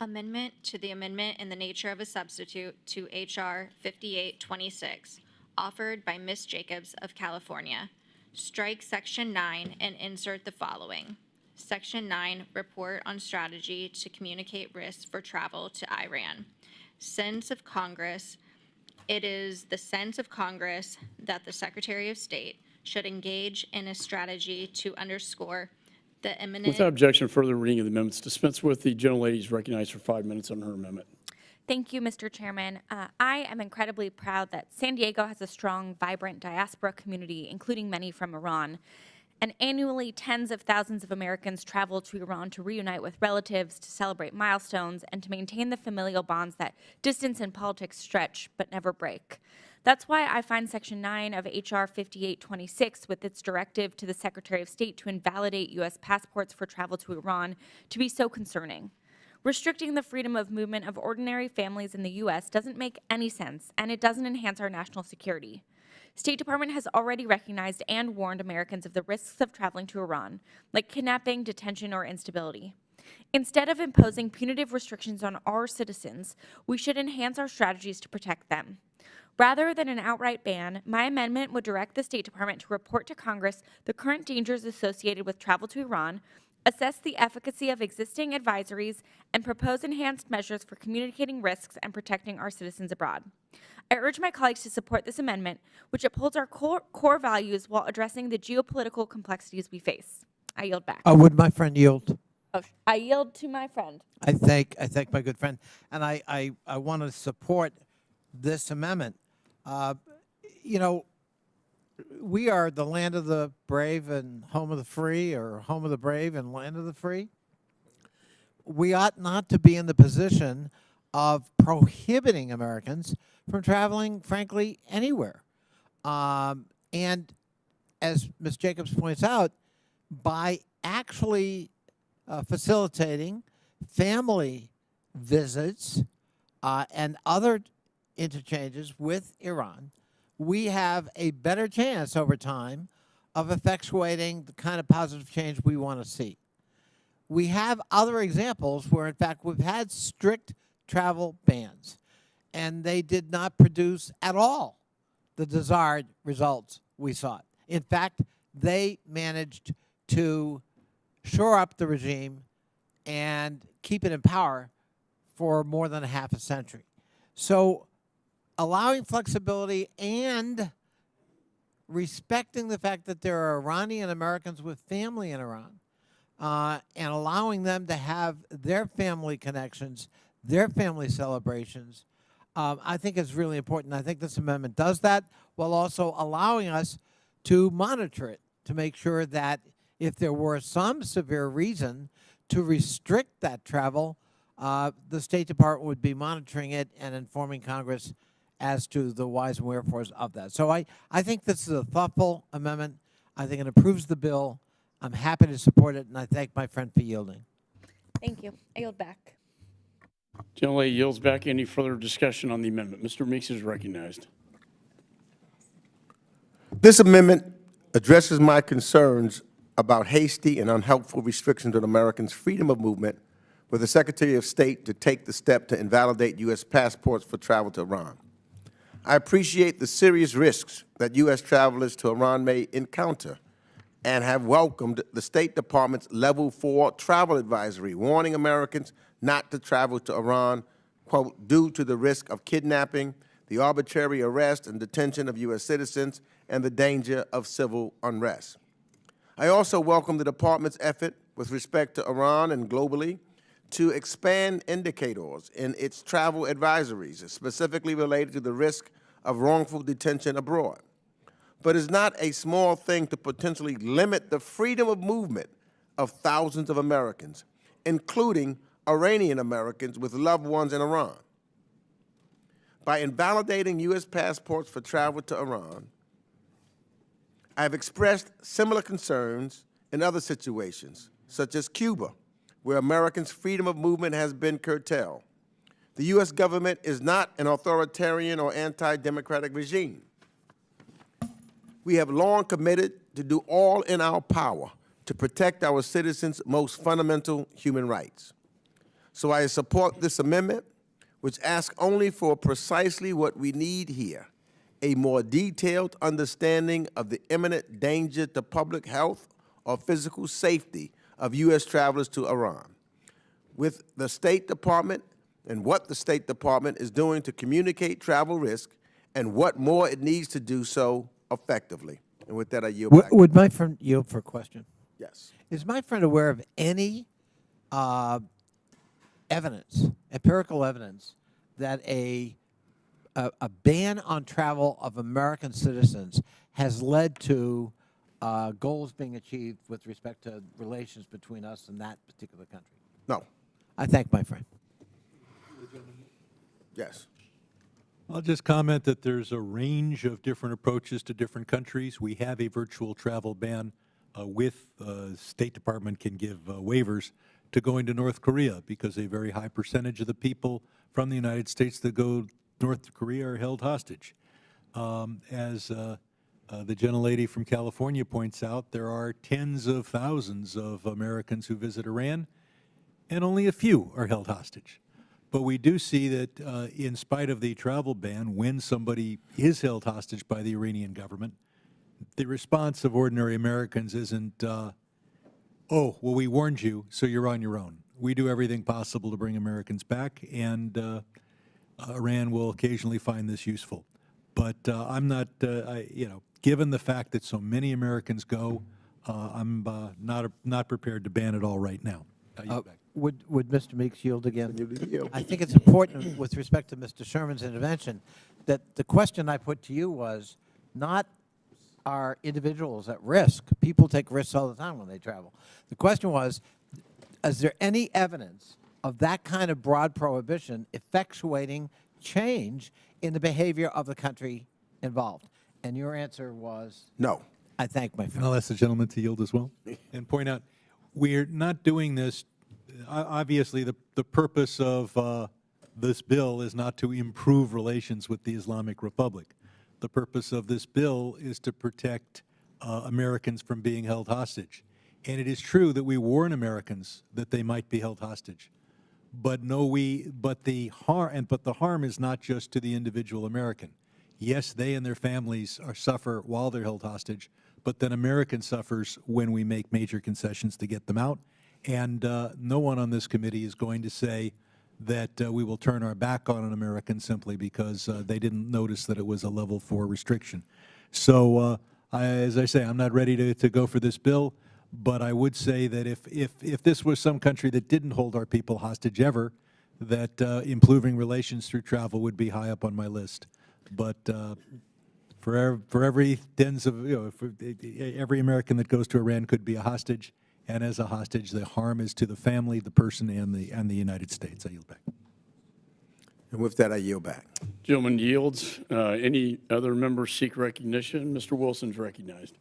Amendment to the amendment in the nature of a substitute to H.R. 5826, offered by Ms. Jacobs of California. Strike Section 9 and insert the following. Section 9, Report on Strategy to Communicate Risks for Travel to Iran. Sense of Congress. It is the sense of Congress that the Secretary of State should engage in a strategy to underscore the imminent. Without objection, further reading of the amendments. Dispense with. The gentlelady is recognized for 5 minutes on her amendment. Thank you, Mr. Chairman. I am incredibly proud that San Diego has a strong, vibrant diaspora community, including many from Iran. And annually, tens of thousands of Americans travel to Iran to reunite with relatives, to celebrate milestones, and to maintain the familial bonds that distance and politics stretch but never break. That's why I find Section 9 of H.R. 5826, with its directive to the Secretary of State to invalidate U.S. passports for travel to Iran, to be so concerning. Restricting the freedom of movement of ordinary families in the U.S. doesn't make any sense, and it doesn't enhance our national security. State Department has already recognized and warned Americans of the risks of traveling to Iran, like kidnapping, detention, or instability. Instead of imposing punitive restrictions on our citizens, we should enhance our strategies to protect them. Rather than an outright ban, my amendment would direct the State Department to report to Congress the current dangers associated with travel to Iran, assess the efficacy of existing advisories, and propose enhanced measures for communicating risks and protecting our citizens abroad. I urge my colleagues to support this amendment, which upholds our core values while addressing the geopolitical complexities we face. I yield back. Would my friend yield? Oh, I yield to my friend. I thank my good friend, and I want to support this amendment. You know, we are the land of the brave and home of the free, or home of the brave and land of the free. We ought not to be in the position of prohibiting Americans from traveling, frankly, anywhere. And as Ms. Jacobs points out, by actually facilitating family visits and other interchanges with Iran, we have a better chance over time of effectuating the kind of positive change we want to see. We have other examples where, in fact, we've had strict travel bans, and they did not produce at all the desired results we sought. In fact, they managed to shore up the regime and keep it in power for more than a half a century. So allowing flexibility and respecting the fact that there are Iranian Americans with family in Iran, and allowing them to have their family connections, their family celebrations, I think is really important. I think this amendment does that, while also allowing us to monitor it, to make sure that if there were some severe reason to restrict that travel, the State Department would be monitoring it and informing Congress as to the whys and wherefores of that. So I think this is a thoughtful amendment. I think it improves the bill. I'm happy to support it, and I thank my friend for yielding. Thank you. I yield back. Gentlelady yields back. Any further discussion on the amendment? Mr. Meeks is recognized. This amendment addresses my concerns about hasty and unhelpful restrictions on Americans' freedom of movement with the Secretary of State to take the step to invalidate U.S. passports for travel to Iran. I appreciate the serious risks that U.S. travelers to Iran may encounter and have welcomed the State Department's Level 4 travel advisory, warning Americans not to travel to Iran, quote, due to the risk of kidnapping, the arbitrary arrest and detention of U.S. citizens, and the danger of civil unrest. I also welcome the Department's effort with respect to Iran and globally to expand indicators in its travel advisories, specifically related to the risk of wrongful detention abroad. But it's not a small thing to potentially limit the freedom of movement of thousands of Americans, including Iranian Americans with loved ones in Iran. By invalidating U.S. passports for travel to Iran, I have expressed similar concerns in other situations, such as Cuba, where Americans' freedom of movement has been curtailed. The U.S. government is not an authoritarian or anti-democratic regime. We have long committed to do all in our power to protect our citizens' most fundamental human rights. So I support this amendment, which asks only for precisely what we need here, a more detailed understanding of the imminent danger to public health or physical safety of U.S. travelers to Iran, with the State Department and what the State Department is doing to communicate travel risk and what more it needs to do so effectively. And with that, I yield back. Would my friend yield for a question? Yes. Is my friend aware of any evidence, empirical evidence, that a ban on travel of American citizens has led to goals being achieved with respect to relations between us and that particular country? No. I thank my friend. Yes. I'll just comment that there's a range of different approaches to different countries. We have a virtual travel ban with State Department can give waivers to going to North Korea because a very high percentage of the people from the United States that go North Korea are held hostage. As the gentlelady from California points out, there are tens of thousands of Americans who visit Iran, and only a few are held hostage. But we do see that in spite of the travel ban, when somebody is held hostage by the Iranian government, the response of ordinary Americans isn't, oh, well, we warned you, so you're on your own. We do everything possible to bring Americans back, and Iran will occasionally find this useful. But I'm not, given the fact that so many Americans go, I'm not prepared to ban it all right now. I yield back. Would Mr. Meeks yield again? Yield. I think it's important with respect to Mr. Sherman's intervention that the question I put to you was not are individuals at risk. People take risks all the time when they travel. The question was, is there any evidence of that kind of broad prohibition effectuating change in the behavior of the country involved? And your answer was? No. I thank my And friend. I'll ask the gentleman to yield as well and point out, we're not doing this, obviously the purpose of this bill is not to improve relations with the Islamic Republic. The purpose of this bill is to protect Americans from being held hostage. And it is true that we warn Americans that they might be held hostage. But the harm is not just to the individual American. Yes, they and their families suffer while they're held hostage, but then American suffers when we make major concessions to get them out. And no one on this committee is going to say that we will turn our back on an American simply because they didn't notice that it was a level 4 restriction. So as I say, I'm not ready to go for this bill, but I would say that if this was some country that didn't hold our people hostage ever, that improving relations through travel would be high up on my list. But for every tens of, every American that goes to Iran could be a hostage, and as a hostage, the harm is to the family, the person, and the United States. I yield back. And with that, I yield back. Gentleman yields. Any other members seek recognition? Mr. Wilson's recognized.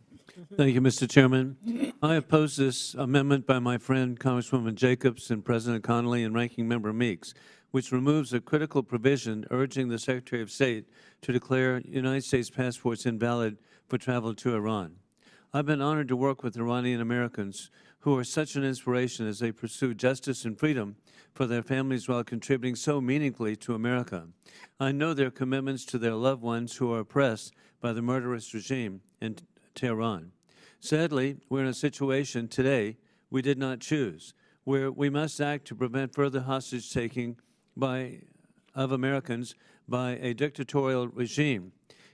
Thank you, Mr. Chairman. I oppose this amendment by my friend Congresswoman Jacobs and President Connolly and Ranking Member Meeks, which removes a critical provision urging the Secretary of State to declare United States passports invalid for travel to Iran. I've been honored to work with Iranian Americans who are such an inspiration as they pursue justice and freedom for their families while contributing so meaningfully to America. I know their commitments to their loved ones who are oppressed by the murderous regime in Tehran. Sadly, we're in a situation today we did not choose, where we must act to prevent further hostage-taking of Americans by a dictatorial regime.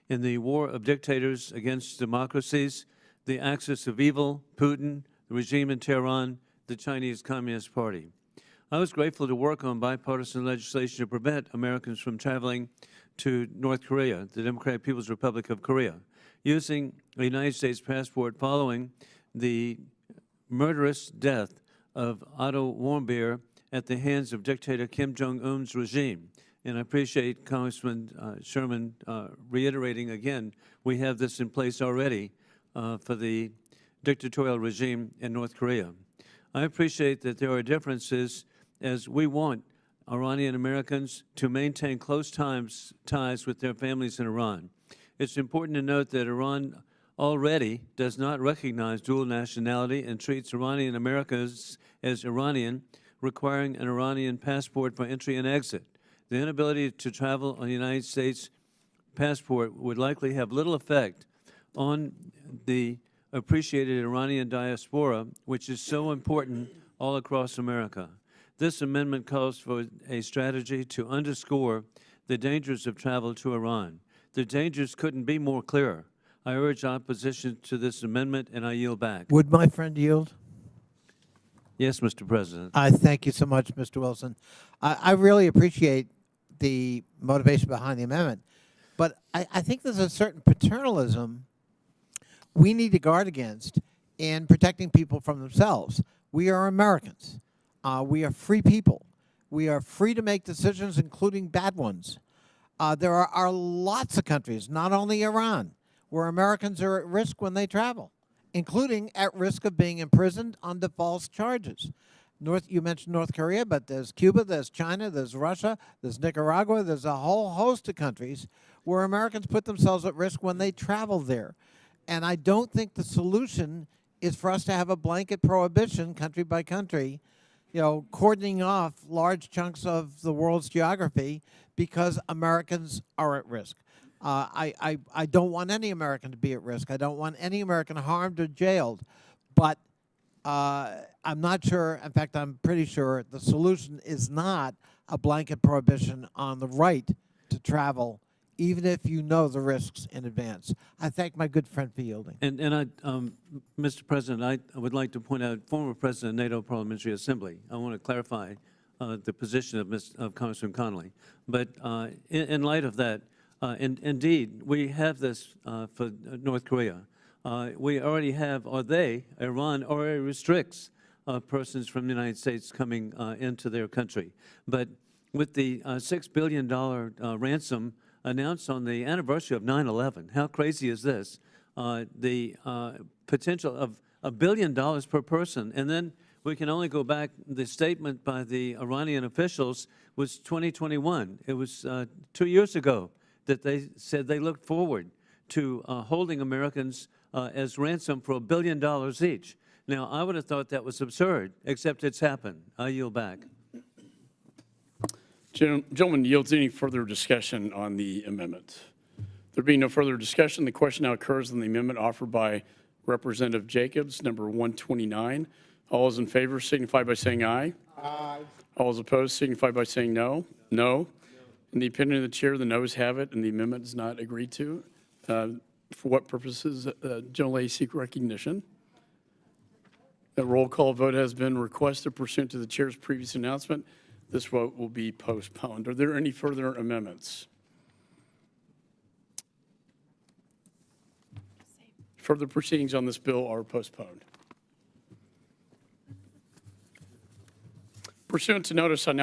In the war of dictators against democracies, the axis of evil, Putin, the regime in Tehran, the Chinese Communist Party. I was grateful to work on bipartisan legislation to prevent Americans from traveling to North Korea, the Democratic People's Republic of Korea, using a United States passport following the murderous death of Otto Warmbier at the hands of dictator Kim Jong-un's regime. And I appreciate Congressman Sherman reiterating again, we have this in place already for the dictatorial regime in North Korea. I appreciate that there are differences as we want Iranian Americans to maintain close ties with their families in Iran. It's important to note that Iran already does not recognize dual nationality and treats Iranian Americans as Iranian, requiring an Iranian passport for entry and exit. The inability to travel on the United States passport would likely have little effect on the appreciated Iranian diaspora, which is so important all across America. This amendment calls for a strategy to underscore the dangers of travel to Iran. The dangers couldn't be more clear. I urge opposition to this amendment, and I yield back. Would my friend yield? Yes, Mr. President. I thank you so much, Mr. Wilson. I really appreciate the motivation behind the amendment, but I think there's a certain paternalism we need to guard against in protecting people from themselves. We are Americans. We are free people. We are free to make decisions, including bad ones. There are lots of countries, not only Iran, where Americans are at risk when they travel, including at risk of being imprisoned under false charges. You mentioned North Korea, but there's Cuba, there's China, there's Russia, there's Nicaragua, there's a whole host of countries where Americans put themselves at risk when they travel there. And I don't think the solution is for us to have a blanket prohibition, country by country, cordoning off large chunks of the world's geography because Americans are at risk. I don't want any American to be at risk. I don't want any American harmed or jailed. But I'm not sure, in fact, I'm pretty sure the solution is not a blanket prohibition on the right to travel, even if you know the risks in advance. I thank my good friend for yielding. And Mr. President, I would like to point out, former President of NATO Parliamentary Assembly. I want to clarify the position of Congressman Connolly. But in light of that, indeed, we have this for North Korea. We already have, Iran already restricts persons from the United States coming into their country. But with the $6 billion ransom announced on the anniversary of 9/11, how crazy is this? The potential of $1 billion per person, and then we can only go back, the statement by the Iranian officials was 2021. It was 2 years ago that they said they looked forward to holding Americans as ransom for $1 billion each. Now, I would have thought that was absurd, except it's happened. I yield back. Gentleman yields. Any further discussion on the amendment? There being no further discussion, the question now occurs on the amendment offered by Representative Jacobs, number 129. All those in favor signify by saying aye. Aye. All those opposed signify by saying no. No. In the opinion of the chair, the noes have it, and the amendment is not agreed to. For what purposes? Generally seek recognition. A roll call vote has been requested pursuant to the chair's previous announcement. This vote will be postponed. Are there any further amendments? Further proceedings on this bill are postponed. Pursuant to notice, I now